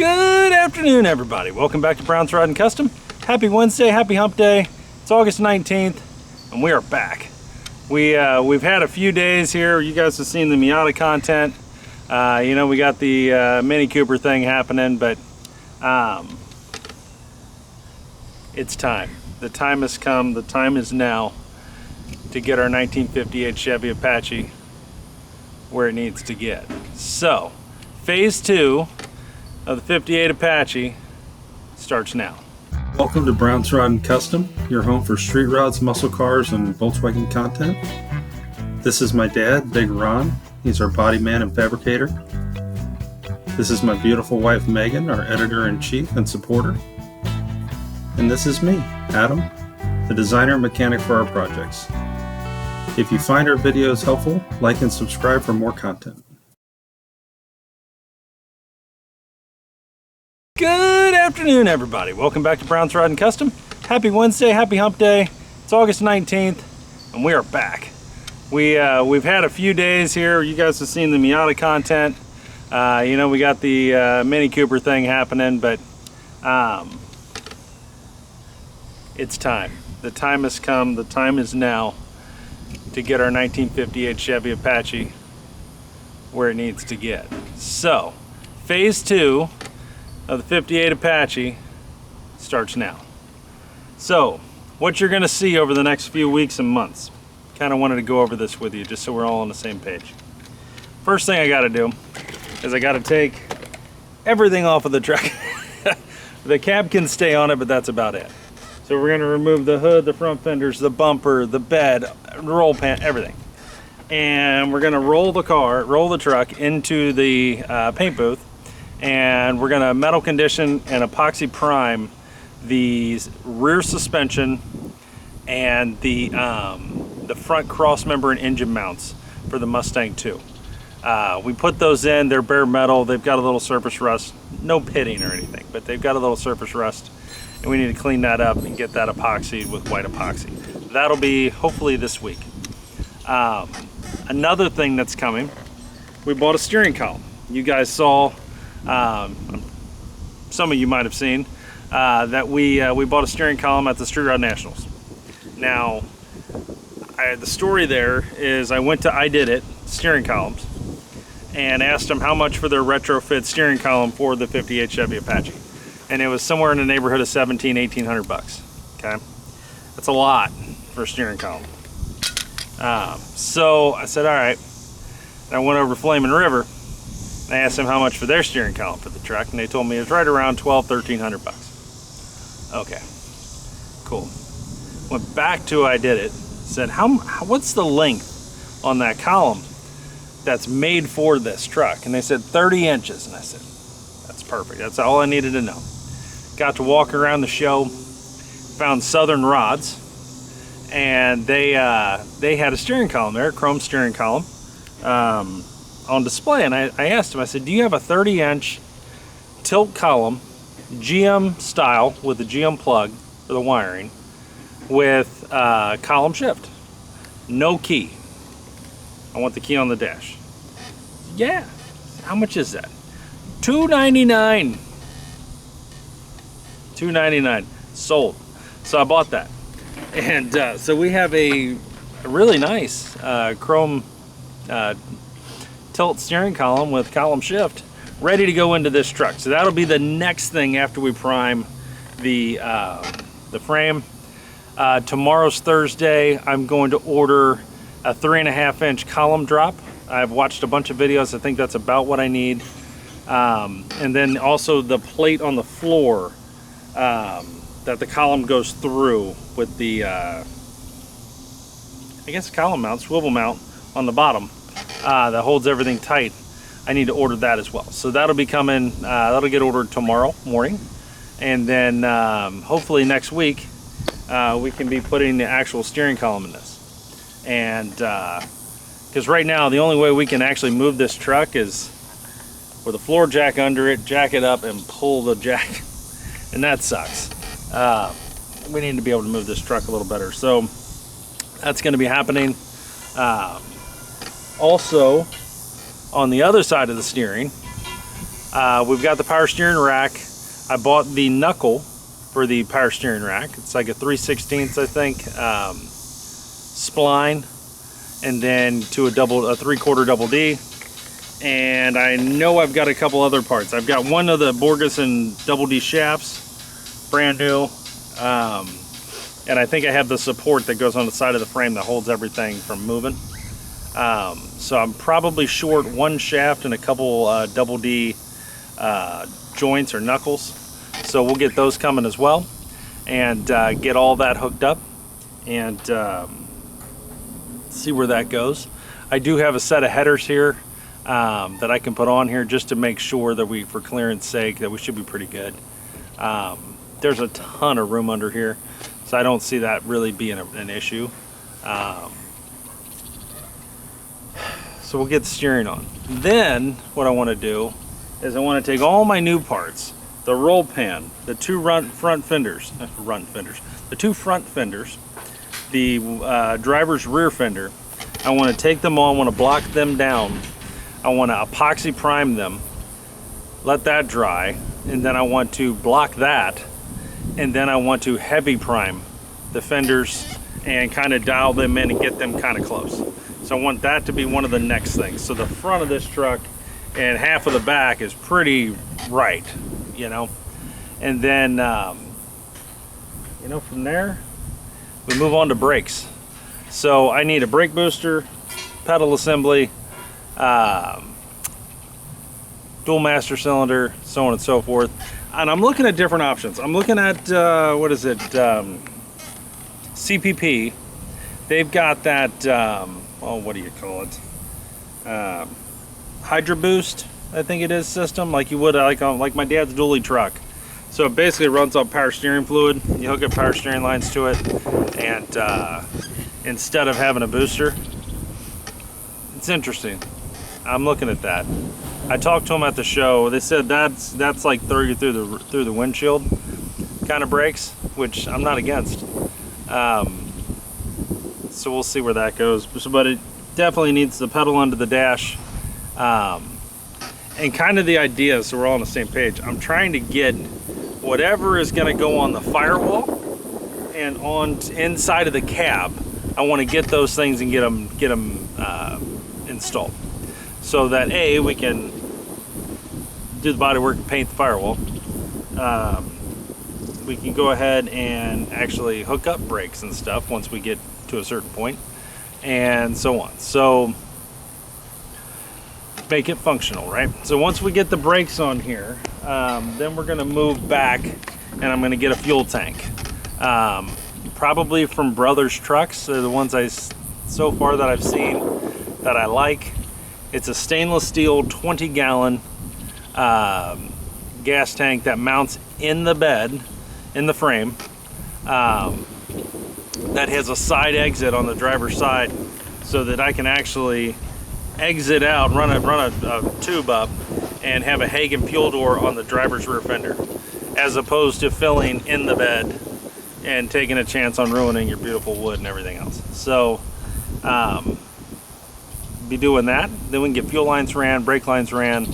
Good afternoon, everybody. Welcome back to Brown's Rod & Custom. Happy Wednesday, happy hump day. It's August 19th, and we are back. We've had a few days here. You guys have seen the Miata content. You know, we got the Mini Cooper thing happening, but it's time. The time has come. The time is now to get our 1958 Chevy Apache where it needs to get. So, phase 2 of the 58 Apache starts now. Welcome to Brown's Rod & Custom, your home for street rods, muscle cars, and Volkswagen content. This is my dad, Big Ron. He's our body man and fabricator. This is my beautiful wife, Megan, our editor-in-chief and supporter. And this is me, Adam, the designer and mechanic for our projects. If you find our videos helpful, like and subscribe for more content. Good afternoon, everybody. Welcome back to Brown's Rod & Custom. Happy Wednesday, happy hump day. It's August 19th, and we are back. We've had a few days here. You guys have seen the Miata content. You know, we got the Mini Cooper thing happening, but it's time. The time has come. The time is now to get our 1958 Chevy Apache where it needs to get. So, phase 2 of the 58 Apache starts now. So, what you're going to see over the next few weeks and months, kind of wanted to go over this with you just so we're all on the same page. First thing I got to do is I got to take everything off of the truck. The cab can stay on it, but that's about it. So we're going to remove the hood, the front fenders, the bumper, the bed, roll pan, everything. And we're going to roll the truck into the paint booth, and we're going to metal condition and epoxy prime the rear suspension and the front cross member and engine mounts for the Mustang 2. We put those in. They're bare metal. They've got a little surface rust, no pitting or anything, but they've got a little surface rust, and we need to clean that up and get that epoxied with white epoxy. That'll be hopefully this week. Another thing that's coming, we bought a steering column. You guys saw, some of you might have seen, that we bought a steering column at the Street Rod Nationals. Now, the story there is I went to I Did It steering columns and asked them how much for their retrofit steering column for the 58 Chevy Apache. And it was somewhere in the neighborhood of $1,700–1,800 bucks. Okay, that's a lot for a steering column. So I said, all right. And I went over to Flamin' River. I asked them how much for their steering column for the truck, and they told me it was right around $1,200–1,300 bucks. Okay, cool. Went back to I Did It. Said, what's the length on that column that's made for this truck? And they said 30 inches. And I said, that's perfect. That's all I needed to know. Got to walk around the show, found Southern Rods, and they had a steering column there, a chrome steering column, on display. And I asked them, I said, do you have a 30-inch tilt column, GM style, with a GM plug for the wiring, with column shift, no key? I want the key on the dash. Yeah. How much is that? $299. $299. Sold. So I bought that. And so we have a really nice chrome tilt steering column with column shift ready to go into this truck. So that'll be the next thing after we prime the frame. Tomorrow's Thursday. I'm going to order a 3.5-inch column drop. I've watched a bunch of videos. I think that's about what I need. And then also the plate on the floor that the column goes through with the, I guess, column mount, swivel mount on the bottom that holds everything tight. I need to order that as well. So that'll be coming, that'll get ordered tomorrow morning. And then hopefully next week we can be putting the actual steering column in this. And because right now the only way we can actually move this truck is with a floor jack under it, jack it up and pull the jack, and that sucks. We need to be able to move this truck a little better, so that's going to be happening. Also, on the other side of the steering, We've got the power steering rack. I bought the knuckle for the power steering rack. It's like a 3/16, I think, spline, and then to a 3/4 double D. And I know I've got a couple other parts. I've got one of the Borges and double D shafts, brand new. And I think I have the support that goes on the side of the frame that holds everything from moving. So I'm probably short one shaft and a couple double D joints or knuckles. So we'll get those coming as well, and get all that hooked up and see where that goes. I do have a set of headers here that I can put on here just to make sure that for clearance sake, that we should be pretty good. There's a ton of room under here, so I don't see that really being an issue. So we'll get the steering on. Then what I want to do is I want to take all my new parts, the roll pan, the two front fenders, the two front fenders, the driver's rear fender. I want to take them on, I want to block them down. I want to epoxy prime them, let that dry, and then I want to block that, and then I want to heavy prime the fenders and kind of dial them in and get them kind of close. So I want that to be one of the next things. So the front of this truck and half of the back is pretty right, you know. And then, you know, from there, we move on to brakes. So I need a brake booster, pedal assembly, dual master cylinder, so on and so forth. And I'm looking at different options. I'm looking at, what is it, CPP. They've got that, oh, what do you call it? Hydro Boost, I think it is, system, like you would like my dad's dually truck. So it basically runs on power steering fluid. You hook up power steering lines to it, and instead of having a booster, it's interesting. I'm looking at that. I talked to them at the show. They said that's like throw you through the windshield kind of brakes, which I'm not against. So we'll see where that goes. But it definitely needs the pedal under the dash. And kind of the idea, so we're all on the same page, I'm trying to get whatever is going to go on the firewall and on inside of the cab. I want to get those things and get them installed, so that we can do the body work and paint the firewall. We can go ahead and actually hook up brakes and stuff once we get to a certain point, and so on. So make it functional, right? So once we get the brakes on here, then we're going to move back, and I'm going to get a fuel tank. Probably from Brothers Trucks. They're the ones so far that I've seen that I like. It's a stainless steel 20-gallon gas tank that mounts in the bed, in the frame. That has a side exit on the driver's side, so that I can actually exit out, run a tube up, and have a Hagen fuel door on the driver's rear fender, as opposed to filling in the bed and taking a chance on ruining your beautiful wood and everything else. So be doing that. Then we can get fuel lines ran, brake lines ran.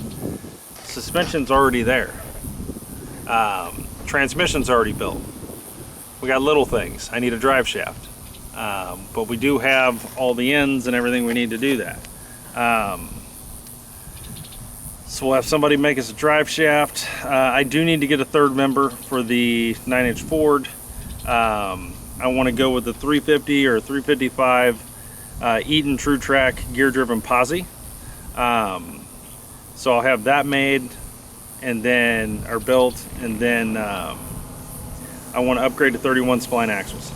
Suspension's already there. Transmission's already built. We got little things. I need a drive shaft, but we do have all the ends and everything we need to do that. So we'll have somebody make us a drive shaft. I do need to get a third member for the 9-inch Ford. I want to go with the 350 or 355 Eaton True Track gear driven posi. So I'll have that made and then built, and then I want to upgrade to 31 spline axles.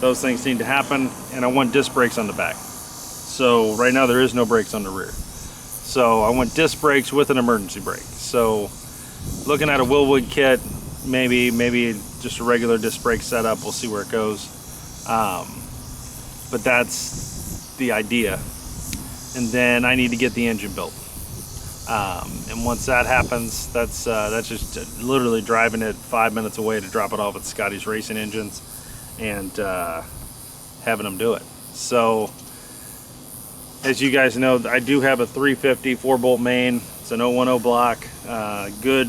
Those things need to happen, and I want disc brakes on the back. So right now there is no brakes on the rear. So I want disc brakes with an emergency brake. So looking at a Willwood kit, maybe just a regular disc brake setup. We'll see where it goes. But that's the idea. And then I need to get the engine built. And once that happens, that's just literally driving it 5 minutes away to drop it off at Scotty's Racing Engines and having them do it. So as you guys know, I do have a 350 4-bolt main, It's an 010 block, good.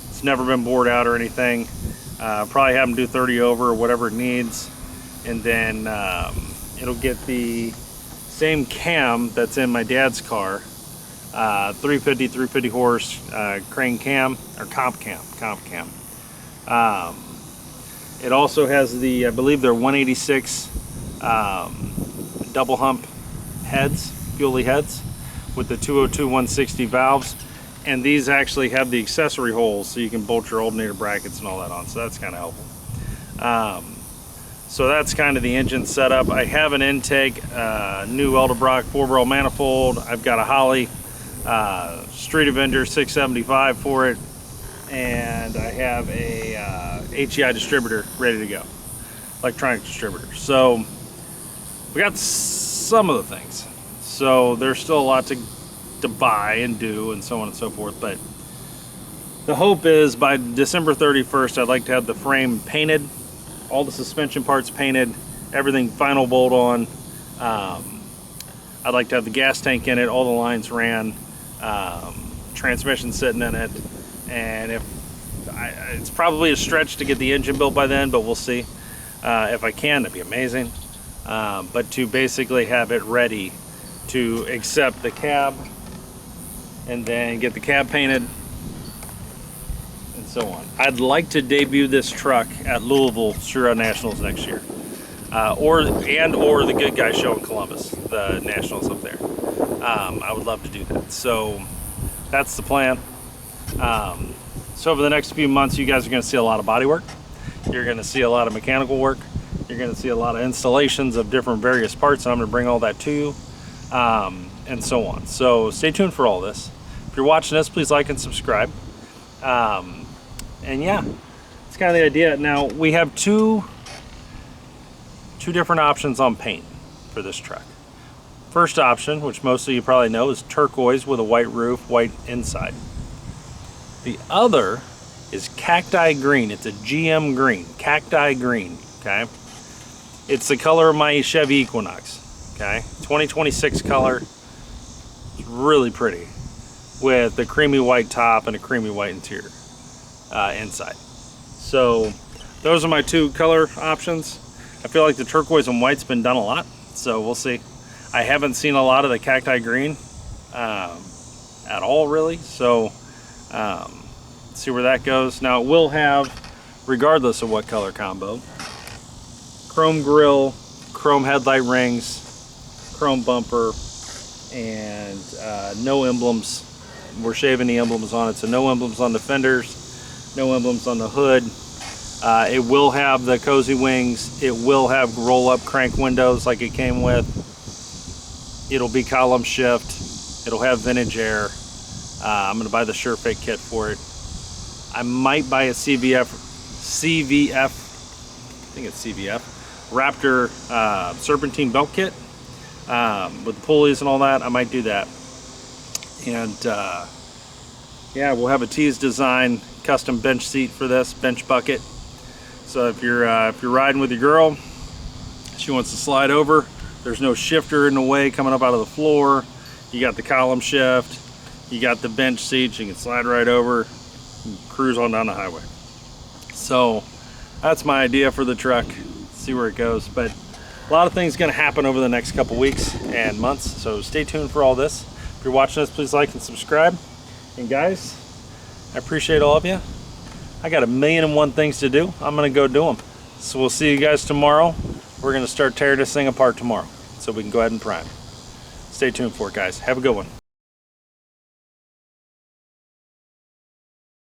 It's never been bored out or anything. Probably have them do 30 over or whatever it needs, and then it'll get the same cam that's in my dad's car, 350 horse crane cam, or comp cam. It also has the, I believe they're 186 double hump heads, fuelie heads, with the 202 160 valves. And these actually have the accessory holes, so you can bolt your alternator brackets and all that on, so that's kind of helpful. So that's kind of the engine setup. I have an intake, new Eldebrock 4-barrel manifold. I've got a Holley Street Avenger 675 for it, and I have a HEI distributor ready to go, electronic distributor. So we got some of the things. So there's still a lot to buy and do and so on and so forth, but the hope is by December 31st I'd like to have the frame painted, all the suspension parts painted, everything final bolt on. I'd like to have the gas tank in it, all the lines ran, transmission sitting in it, and it's probably a stretch to get the engine built by then, but we'll see. If I can, that'd be amazing. But to basically have it ready to accept the cab, and then get the cab painted, and so on. I'd like to debut this truck at Louisville Street Nationals next year, or the Good Guy Show in Columbus, the Nationals up there. I would love to do that. So that's the plan. So over the next few months, you guys are going to see a lot of body work. You're going to see a lot of mechanical work. You're going to see a lot of installations of different various parts, and I'm going to bring all that to you, and so on. So stay tuned for all this. If you're watching this, please like and subscribe. And yeah, it's kind of the idea. Now we have two different options on paint for this truck. First option, which most of you probably know, is turquoise with a white roof, white inside. The other is cacti green. It's a GM green, cacti green, okay? It's the color of my Chevy Equinox, okay? 2026 color. It's really pretty, with the creamy white top and a creamy white interior inside. So those are my two color options. I feel like the turquoise and white's been done a lot, so we'll see. I haven't seen a lot of the cacti green at all, really, so see where that goes. Now it will have, regardless of what color combo, chrome grille, chrome headlight rings, chrome bumper, and no emblems. We're shaving the emblems on it, so no emblems on the fenders, no emblems on the hood. It will have the cozy wings. It will have roll-up crank windows like it came with. It'll be column shift. It'll have vintage air. I'm going to buy the SureFit kit for it. I might buy a CVF, I think it's CVF, Raptor serpentine belt kit with the pulleys and all that. I might do that. And yeah, we'll have a tease design custom bench seat for this, bench bucket. So if you're riding with your girl, she wants to slide over, there's no shifter in the way coming up out of the floor. You got the column shift, you got the bench seat, you can slide right over and cruise on down the highway. So that's my idea for the truck. See where it goes. But a lot of things going to happen over the next couple weeks and months, so stay tuned for all this. If you're watching this, please like and subscribe. And guys, I appreciate all of you. I got 1,000,001 things to do. I'm going to go do them. So we'll see you guys tomorrow. We're going to start tearing this thing apart tomorrow, so we can go ahead and prime. Stay tuned for it, guys. Have a good one.